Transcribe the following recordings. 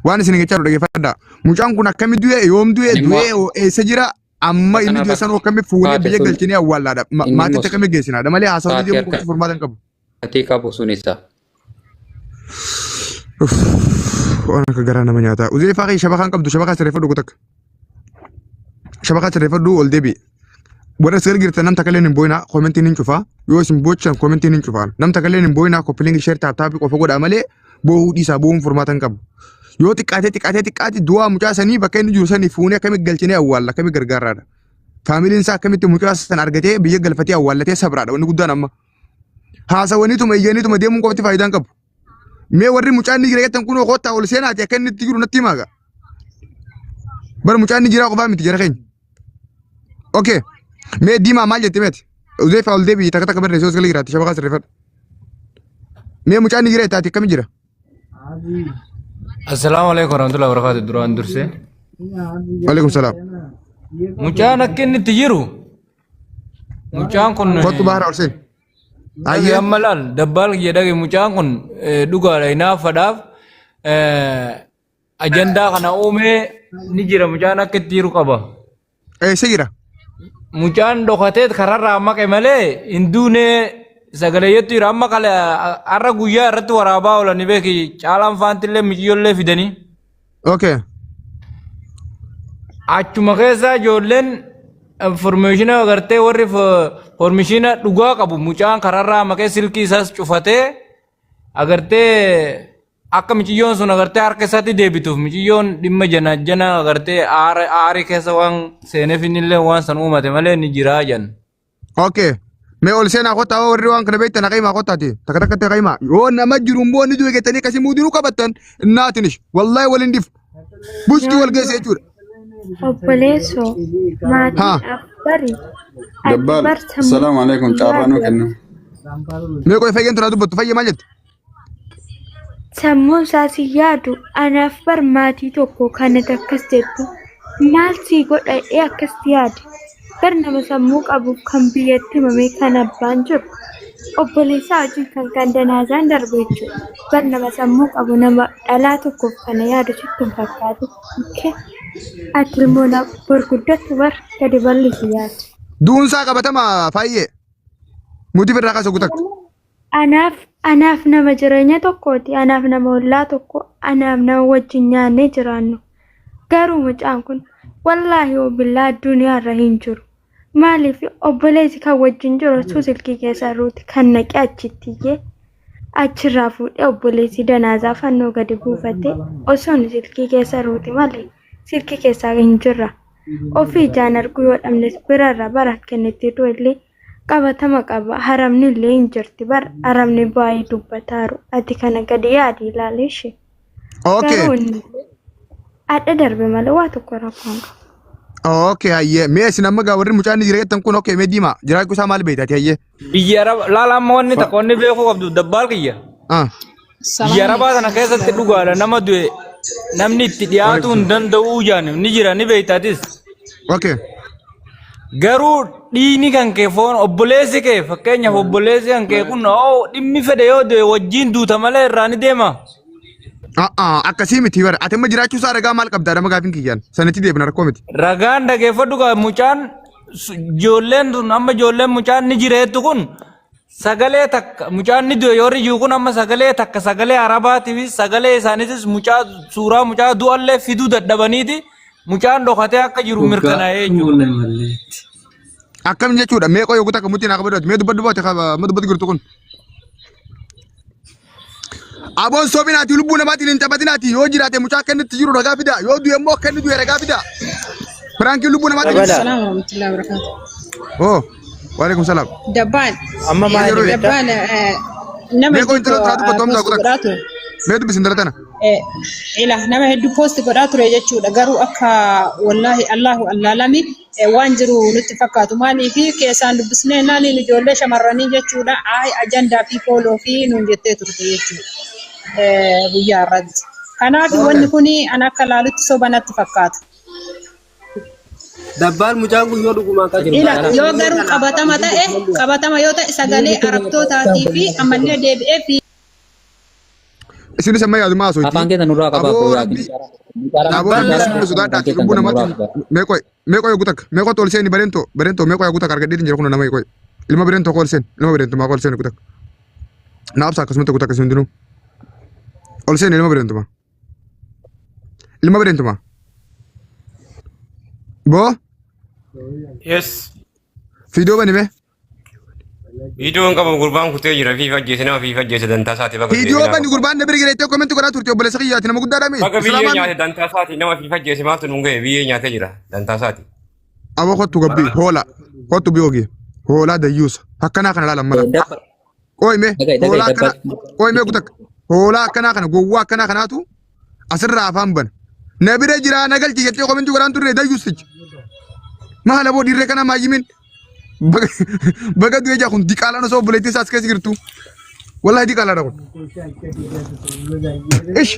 waan isin gechaa dhaggeeffadha mucaan kun akkami du'e yoom du'e eessa jira amma inni du'e sanoo akkami fuunee biyya galchinee awwaalaadha maatii akkami geessinaadha malee haasawni deemu kun furmaatan qabu. Ati qabu sunisa. Waan akka garaa nama nyaata Uzeefaa kee shabakaan qabdu shabakaa sirreeffadhu kutakka shabakaa sirreeffadhu ol deebi. Warra sir girtan nam takaleen hin boyna commenting hin cufa yoo isin bochan commenting hin cufaan nam takaleen hin boyna copying share tap qofa godha malee boohuu dhiisaa boohuun furmaatan qabu yoo xiqqaate du'a mucaa sanii bakka inni jiru sanii fuunee akkami galchinee awwaalla akkami gargaaraadha faamiliin isaa akkamitti mucaa san argatee biyya galfatee awwaallatee sabraadha wanni guddaan amma haasawaniituma iyyaniituma deemuun qofti faayidaan qabu mee warri mucaan ni jira jettan kun qotta ol seenaati akka inni itti jiru natti himaaga bar mucaan ni jira qofaa miti jara keenya okay me dima maal jetti meeti Uzeefaa ol deebi takka barree soos galii jiraatti shabakaa sirreeffadhu me mucaan ni jira taati akkami jira. Assalamu alaikum warahmatullahi wabarakatuh duraan dursee. Waalaikum salaam. Mucaan akka inni itti jiru mucaan kun kottu bahara ol seen. Ayyaa malaan dabbaal jedhage mucaan kun dhugaadha hinaafadhaaf ajandaa kana uumee ni jira mucaan akka itti jiru qaba. Eessa jira? Mucaan dhokatee kararraa maqe malee hinduunee sagaleeyyattu jira amma kale har'a guyyaa irratti waraabaa oolanii beeki caalaan faantillee miciyyoollee fidanii. Okay. Achuma keessa ijoolleen informaationa agartee warri informaationa dhugaa qabu mucaan kararraa maqee silkii isaas cufatee agartee akka miciyyoon sun agartee harka isaatti deebituuf miciyyoon dhimma jana agartee aarii keessa waan seeneef innillee waan san uumate malee ni jiraa jan. Okay. Me ol seenaa qotaa warri waan kana beektanaqaymaa qotaati takka takkatti aqaymaa yoo nama jiru mboo inni du'e gettanii akkasii muudinuu qabattan naatinish wallahi waliin dif bushti wal geesse jechuudha. Obboleessoo maatii afbarii. Dabbaal salaamu alaikum caarraanuu kennu. Mee qoy fayyeen tana dubbattu fayyee maal jette? Sammuu isaas yaadu anaaf bar maatii tokko kanatti akkas jettu maal sii godha'ee akkas yaade bar nama sammuu qabu kan biyyatti himame kan abbaan jiru obboleessaa wajjin kan danaazaan darbe jechuudha bar nama sammuu qabu nama dhalaa tokkoof kana yaadu sitti hin fakkaatu ati ilmoo gurguddatu bar gadi bal'isi yaadu. Duunsaa qabatama fayyee muti birraa kaasa gutakka. Anaaf nama jireenya tokkooti anaaf nama ollaa tokko anaaf nama wajjin nyaannee jiraannu garuu mucaan kun wallaahi obillaa addunyaa irra hin jiru maaliif obboleessi kan wajjin jiru osoo silkii keessa ruuti kan naqee achittiyee achirraa fuudhee obboleessi danaazaa fannoo gadi buufate osoon silkii keessa ruuti malee silkii keessaa hin jirra ofii ijaan arguu yoo dhabnes birarra bara kennetti illee qabatama qaba haramni illee hin jirti bar haramni baay'ee dubbataaru ati kana gadi yaadi ilaale ishee. Okay. Adda darbe malee waa tokko rakkoon qaba. Okay hayyee mee isin amma gaa warri mucaan jira jettan kun okay mee diima jiraachuu isaa maal beektaati hayyee. Biyya Arabaa laala amma wanni takka wanni beekuu qabdu dabbaal kiyya. Biyya Arabaa kana keessatti dhugaadha nama du'e namni itti dhiyaatuu hin danda'uu jaan ni jira ni beektaatis. Okay. Garuu dhiini kan kee foon obboleessi kee fakkeenyaaf obboleessi kan kee kun dhimmi fedhe yoo du'e wajjin duuta malee irraa ni deema. Akkasii miti bara ati amma jiraachuu isaa ragaa maal qabdaa dama gaafin kiyyaan sanatti deebina rakkoo miti. Ragaan dhageeffadhu gaa mucaan ijoolleen tun amma ijoolleen mucaan ni jireettu kun sagalee takka mucaan ni du'e yoo riyyuu kun amma sagalee takka sagalee Arabaatii fi sagalee isaaniitis mucaa suuraa mucaa du'allee fiduu dadhabaniiti. Mucaan dhokatee akka jiru mirkanaa'ee jechuudha. Akkam jechuudha mee qoyoo guutaa kamutti naa qabadhu mee dubbatu girtu kun. Aboon soobinaati lubbuu namaatiin hin taphatinaati yoo jiraate mucaa akka inni itti jiru ragaa fida yoo du'e immoo akka inni du'e ragaa fida. Firaankiin lubbuu namaatiin. Assalamu warahmatullahi wabarakatuh. Oh waalaikum salaam. Dabbaan. Amma maali Dabbaan nama mee qoyoo intaloo taatu battoomtaa guutaa. Mee dubbisin daratana. Nama hedduu post godhaa ture jechuudha garuu akka wallahi Allahu allaalami waan jiru nutti fakkaatu maaliif keessaan dubbisnee naaniin ijoollee shamarranii jechuudha ajandaa fi fooloo fi nuun jettee turte jechuudha guyyaa irratti. Kanaaf wanni kun an akka laalutti soba natti fakkaata. Dabbaal mucaan kun yoo dhugumaan kan jiru. Yoo garuu qabatama yoo ta'e sagalee arabtootaatii fi ammallee deebi'ee fi Isin sama yaadu maa sooti. Afaan keessa nurraa qabaa koo yaaqi. Namoonni sodaadhaati lubbuu namaatti meeqoo yagutak meeqoo tol seeni barento meeqoo yagutak argadhiitiin jira kun nama eeqoo ilma barento kool seen ilma barento maa kool seen gutak naabsa akkasumatti gutak isin hundinuu ol seen ilma barento maa boo Yes. fiidoo bani mee Videoon qabu gurbaan kutee jira fi fajjeese nama fi fajjeese dantaa isaati bakka fiidoo bani gurbaan na birgireettee koomenti godhaa turte obboleessa kiyyaati nama guddaadha mee bakka biyyee nyaate dantaa isaati nama fi fajjeese maaltu nungee biyyee nyaatee jira dantaa isaati. abo kottu gabbii hoola kottu biyoogii hoolaa dayyuusa akkanaa kana laalan mala qoyme hoolaa akkana qoyme gutak hoolaa akkanaa kana gowwaa akkanaa kanaatu asirraa afaan bana na bira jira na galchi jettee koomenti godhaan turre dayyuusichi maala boo dhiirree kana maayyimin baga du'e jaa kun diqaalaan osoo obboleettii isaas keessa jirtu wallahi diqaalaadha kun ish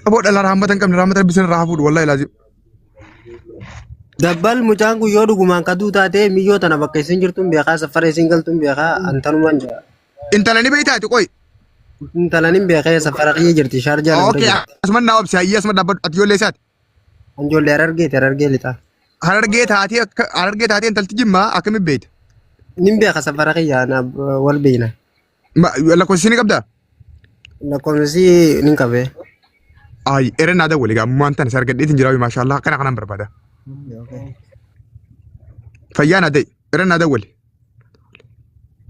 aboo dhala raamatan qabne raamata bisan irraa hafuudhu wallahi laazim Dabbal mucaan kun yoo dhugumaan kaduu taate miyyoo tana bakka isin jirtuun beekaa safara isin galtuun beekaa antanumaan jira. intalani beeytaati qoy Intalanin beekee safara kiyya jirti shaarjaa lafa okay asuma naa obsi ayyaa asuma dhaabbadhu ati ijoollee isaati Anjoollee arargee lixa. harargee taatee intalti jimmaa akkamitti beeyta Nin beeka safara kiyya na wal beeyna. lakkoofsi ni qabdaa Lakkoofsi nin qabee. ay ere naa dawwale gaa mumaan si argadheetiin jiraawi maashaallah kana kanan barbaada fayyaa naa da'i ere naa dawwale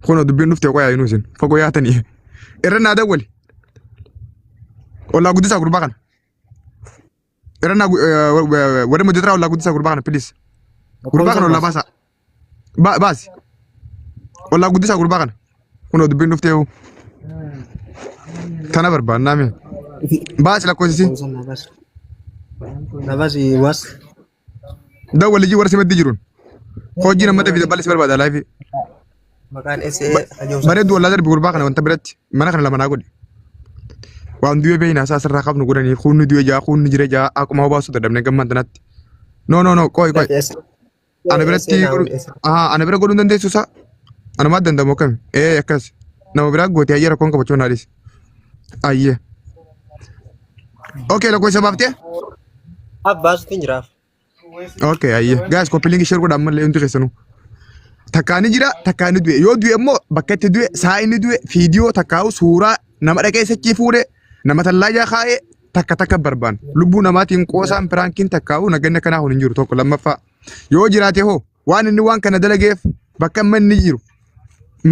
kunoo dubbiin dhuftee qoyaa inuu isin fagoo yaatanii ere naa dawwale ollaa guddisaa gurbaa kana ere naa warri muditiraa ollaa guddisaa gurbaa kana pilis gurbaa kana ollaa baasaa baasi ollaa guddisaa gurbaa kana kunoo dubbiin dhuftee tana barbaannaa mee baasi lakkoofsisi Nabas was. dawwale ji warri simaddi jiruun hojii namatti fi dabbalis barbaada laafi Maqaan essee ajoomsa. bareedu wallaa darbi gurbaa kana wanta biratti mana kana lama naa godhe waan du'e beeyna isaa sirraa qabnu godhanii kunni du'e jaa kunni jire jaa akkuma hobaasu dadhabne gammaan tanatti no qoy ana biratti ana bira godhuu dandeessu isaa ana maat danda'amu akkami akkas nama biraa goote ayyee rakkoon qabachuu naadhis ayyee okay lakkoofsa baaftee Abbaasuutiin jiraaf. okay ayyee gaas koppilingi shir godha ammallee hundi keessanuu takkaani jira takkaani du'e yoo du'e immoo bakka itti du'e saa inni du'e fiidiyoo takkaa'u suuraa nama dhaqee sachii fuudhe nama tallaajaa kaa'ee takka barbaan lubbuu namaatiin qoosaan piraankiin takkaa'u naganni akkanaa hun hin jiru tokko lammaffaa yoo jiraate hoo waan inni waan kana dalageef bakka amma inni jiru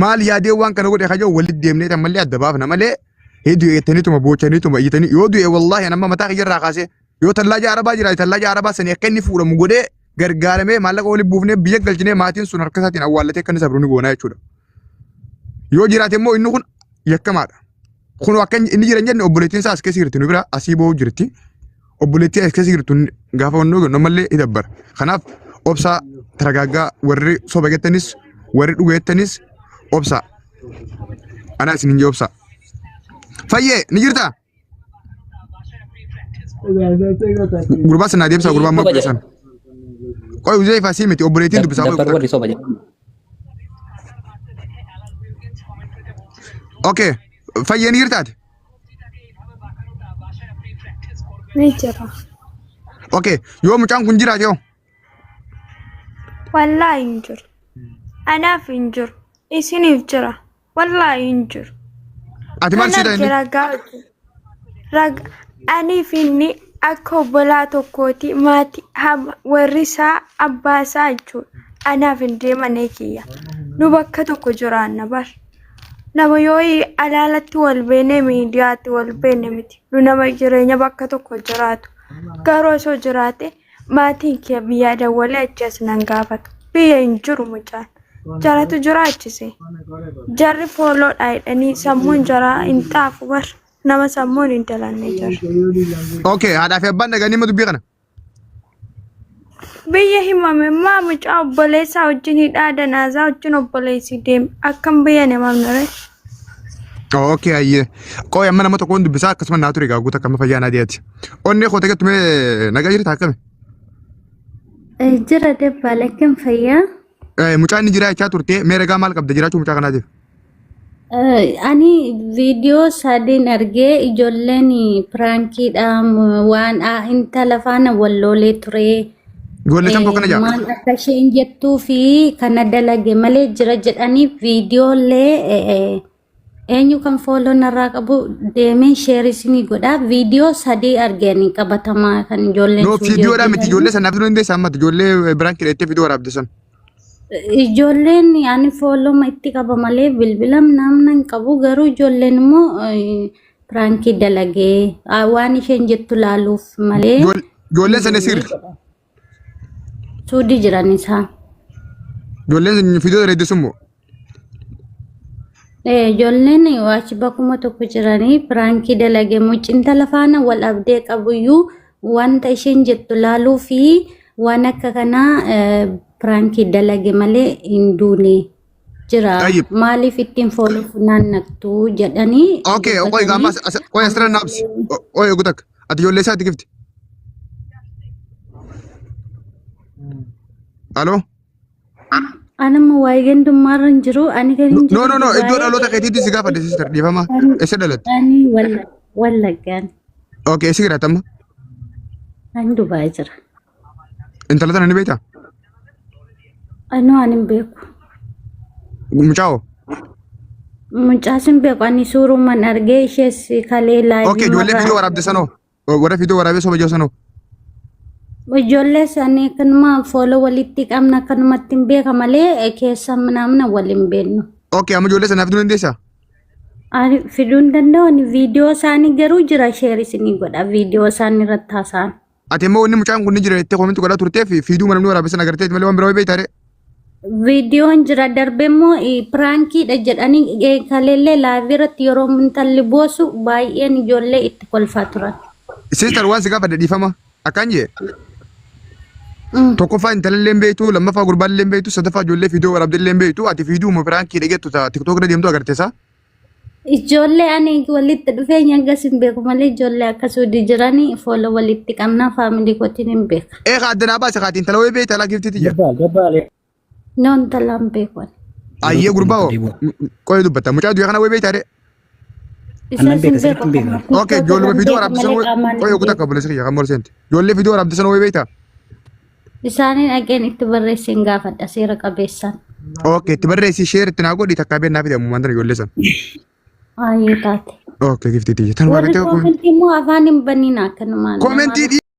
maal yaadee waan kana godhe kajoo walitti deemnee ammallee adda baafna malee hedduu eettaniituma boochaniituma iyyatanii yoo du'e wallaahi nama mataa kiyyarraa kaasee yoo tallaaja arabaa jiraate tallaaja arabaa sanii akka inni fuudhamu godhee gargaaramee maallaqa walitti buufnee biyya galchinee maatiin sun harka isaatiin awwaallatee akka inni sabruuni goonaa jechuudha. Yoo jiraate immoo inni kun yakkamaadha. Kun akka inni jiran jenne obboleettiin isaa as keessa jirti nu bira asii ba'uu jirti. Obboleettii as keessa jirtu gaafa honnoo namallee idabbara. Kanaaf obsaa taragaaggaa warri soba gettanis warri dhugeettanis obsaa. Anaa isin hin jee obsaa. Fayyee ni jirtaa? Gurbaa sanaa deemsaa gurbaa ammaa qoysan. Qoy uzee ifaa sii miti obboleettiin dubbisaa qoy Dabbar warri soba jedhu. Okay, fayyee ni jirtaati? Ni jira. Okay, yoo mucaan kun jiraate yoo? Wallaahi hin jiru. Anaaf hin jiru. Isiniif jira. Wallaahi hin jiru. Ati maal siidha inni? Raga aniif inni akka obbolaa tokkooti maatii warri isaa abbaa isaa jechuudha. Anaaf hin deemane kiyya. Nu bakka tokko jiraanna bar. Nama yoo alaalatti wal beene miidiyaatti wal beene miti. Nu nama jireenya bakka tokko jiraatu. Garuu osoo jiraate maatiin kee biyyaa dawwalee achi as nan gaafatu. Biyya hin jiru mucaan. Jaratu jiraachise. Jarri fooloodhaa jedhanii sammuun jaraa hin xaafu bar. Nama sammuun hin dalanne jira. Okay, haadhaa fi abbaan dhaganii hima dubbii kana? Biyya himame maa mucaa obboleessaa wajjin hidhaa danaasaa wajjin obboleessi deeme akkam biyya namamne ree. Okay, ayyee. Qoy amma nama tokkoon dubbisaa akkasuma naa ture gaagguuta akkama fayyaa naa dhiyaati. Onnee koo tegettumee nagaa jirta akkami? Jira debbaa lakkeen fayyaa. Mucaan inni jiraa jechaa turte mee ragaa maal qabda jiraachuu mucaa kanaatiif? Ani viidiyoo sadiin argee ijoolleen piraankiidhaan waan intala faana walloolee ture. Ijoollee tam tokko na jaa. Maal akka isheen jettuu fi kana dalage malee jira jedhanii viidiyoolee eenyu kan fooloo narraa qabu deemee sheerisinii godha. Viidiyoo sadii arganii qabatamaa kan ijoolleen No viidiyoodhaa miti ijoollee sanaaf dura hundee saammat ijoollee biraankiidha itti viidiyoo waraabde san. Ijoolleen ani fooloo itti qaba malee bilbila namna hin qabu garuu ijoolleen immoo pirankii dalagee waan isheen jettu laaluuf malee ijoolleen sana sirri. Suudii jiran isaan. Ijoolleen viidiyoo reeddisummoo. Ijoolleen waachi bakkuma tokko jiranii pirankii dalagee muccinta lafaana wal abdee qabuyyuu wanta isheen jettu laaluu fi waan akka kanaa pirankii dalage malee hin duune jira. Maaliif ittiin fooloo funaannattu jedhanii. Okay, qoy gamas qoy asirra naabsi. Qoy gutak. Ati ijoollee isaatti gifti. Aloo? Anamma waa'ee gandummaarra hin jiru ani kan hin jiru. No, iddoo dhaloota keetiitti si gaafadhe sister dhiifama. Eessa dhalatte? Ani Wallaggaan. Okay, eessa jiraata amma? Ani Dubaay jira. Intala tana ni beektaa? Ani hin beeku. Mucaa'oo? Mucaas hin beeku ani suurumaan argee ishees kalee laayivii. Okay, ijoollee viidiyoo waraabde sanoo? Warra viidiyoo waraabee soba jiru sanoo? Ijoollee isaanii kanuma fooloo walitti qabna kanumatti hin beeka malee keessa namna waliin beeknu. Okay, amma ijoollee sanaaf fiduu dandeessaa? Fiduu hin danda'u viidiyoo isaanii garuu jira sheerisinii godha viidiyoo isaanii irratti haasa'an. Ati immoo wanni mucaan kun ni jira jettee koominti godhaa turteef fiiduu mana waraabee sana agarteeti malee waan biraa beektaa? Viidiyoon jira darbee immoo piraankiidha jedhanii kaleellee laayivii irratti yeroo intalli boosu baay'een ijoollee itti kolfaa turan. Sister waan si gaafadhe dhiifama akkaan jee? Tokkoffaa intalallee beektu lammaffaa gurbaallee beektu sadaffaa ijoollee viidiyoo waraabdellee beektu ati viidiyoo piraankiidha jettu tiktook irra deemtu agarteessa? Ijoollee ani walitti dhufeenya akkas hin beeku malee ijoollee akkasuma jiranii fooloo walitti qabnaa faamilii kootiin hin beeka. Addanaa baase kaati intala wayii beektaa laa giftiti jira. Noon talaan beeku. Ayyee gurbaa qoyee dubbata mucaa du'e kana wayii beektaa de? Isaas hin beeku. Okay, ijoollee viidiyoo waraabdisan qoyee kutaa qabu leessa kiyya kan morseenti. Ijoollee viidiyoo waraabdisan wayii beektaa? Isaaniin dhaqeen itti barreessin gaafadha seera qabeessaan. Okay, itti barreessi sheer itti naa godhi takkaa beennaa fidamu waan tana ijoollee san. Ayyee taate. Okay, giftiti. Tan Warri koomentii immoo afaan hin banniin akkanumaan. Koomentii